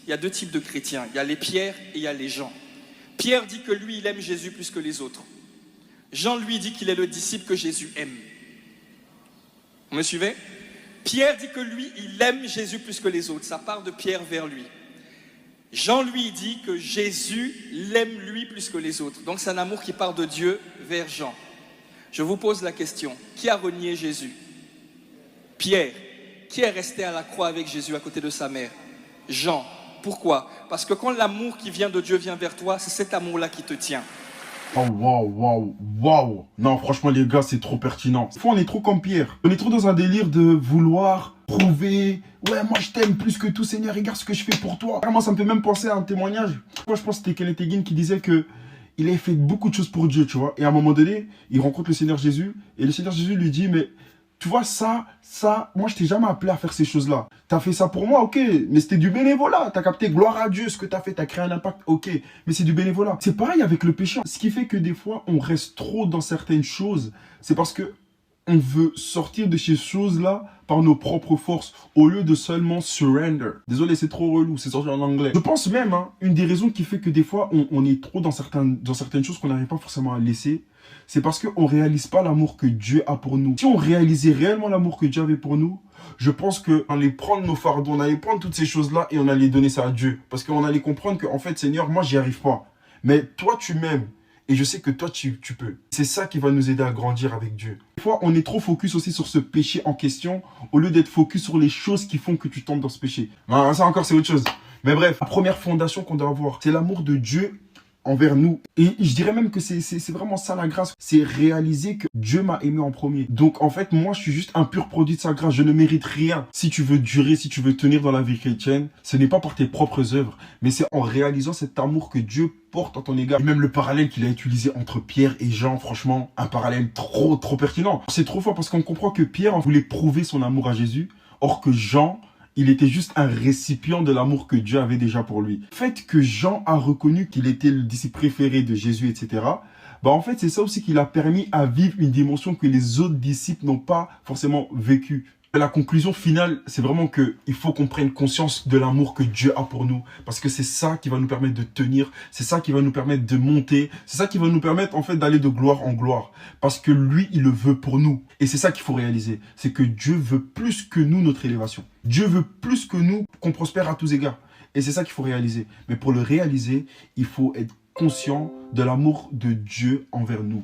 il y a deux types de chrétiens. Il y a les Pierre et il y a les Jean. Pierre dit que lui, il aime Jésus plus que les autres. Jean, lui, dit qu'il est le disciple que Jésus aime. Vous me suivez? Pierre dit que lui, il aime Jésus plus que les autres. Ça part de Pierre vers lui. Jean, lui, dit que Jésus l'aime lui plus que les autres. Donc c'est un amour qui part de Dieu vers Jean. Je vous pose la question. Qui a renié Jésus? Pierre. Qui est resté à la croix avec Jésus à côté de sa mère? Jean. Pourquoi? Parce que quand l'amour qui vient de Dieu vient vers toi, c'est cet amour-là qui te tient. Oh, waouh. Non, franchement, les gars, c'est trop pertinent. Des fois, on est trop comme Pierre. On est trop dans un délire de vouloir prouver. Ouais, moi, je t'aime plus que tout, Seigneur. Regarde ce que je fais pour toi. Vraiment, ça me fait même penser à un témoignage. Moi, je pense que c'était Kenneth Hagin qui disait que il avait fait beaucoup de choses pour Dieu, tu vois. Et à un moment donné, il rencontre le Seigneur Jésus. Et le Seigneur Jésus lui dit, mais tu vois, ça, moi, je t'ai jamais appelé à faire ces choses-là. T'as fait ça pour moi, ok, mais c'était du bénévolat. T'as capté, gloire à Dieu, ce que t'as fait, t'as créé un impact, ok, mais c'est du bénévolat. C'est pareil avec le péché. Ce qui fait que des fois, on reste trop dans certaines choses, c'est parce que on veut sortir de ces choses-là par nos propres forces, au lieu de seulement surrender. Désolé, c'est trop relou, c'est sorti en anglais. Je pense même, une des raisons qui fait que des fois, on est trop dans certaines choses qu'on n'arrive pas forcément à laisser, c'est parce qu'on ne réalise pas l'amour que Dieu a pour nous. Si on réalisait réellement l'amour que Dieu avait pour nous, je pense qu'on allait prendre nos fardeaux, on allait prendre toutes ces choses-là et on allait donner ça à Dieu. Parce qu'on allait comprendre qu'en fait, Seigneur, moi, j'y arrive pas. Mais toi, tu m'aimes. Et je sais que toi, tu peux. C'est ça qui va nous aider à grandir avec Dieu. Des fois, on est trop focus aussi sur ce péché en question, au lieu d'être focus sur les choses qui font que tu tombes dans ce péché. Ça encore, c'est autre chose. Mais bref, la première fondation qu'on doit avoir, c'est l'amour de Dieu envers nous. Et je dirais même que c'est vraiment ça la grâce. C'est réaliser que Dieu m'a aimé en premier. Donc en fait, moi, je suis juste un pur produit de sa grâce. Je ne mérite rien. Si tu veux durer, si tu veux tenir dans la vie chrétienne, ce n'est pas par tes propres œuvres, mais c'est en réalisant cet amour que Dieu porte à ton égard. Et même le parallèle qu'il a utilisé entre Pierre et Jean, franchement, un parallèle trop pertinent. C'est trop fort parce qu'on comprend que Pierre voulait prouver son amour à Jésus, or que Jean, il était juste un récipient de l'amour que Dieu avait déjà pour lui. Le fait que Jean a reconnu qu'il était le disciple préféré de Jésus, etc., en fait, c'est ça aussi qui l'a permis à vivre une dimension que les autres disciples n'ont pas forcément vécue. La conclusion finale, c'est vraiment qu'il faut qu'on prenne conscience de l'amour que Dieu a pour nous. Parce que c'est ça qui va nous permettre de tenir, c'est ça qui va nous permettre de monter, c'est ça qui va nous permettre en fait d'aller de gloire en gloire. Parce que lui, il le veut pour nous. Et c'est ça qu'il faut réaliser, c'est que Dieu veut plus que nous notre élévation. Dieu veut plus que nous qu'on prospère à tous égards. Et c'est ça qu'il faut réaliser. Mais pour le réaliser, il faut être conscient de l'amour de Dieu envers nous.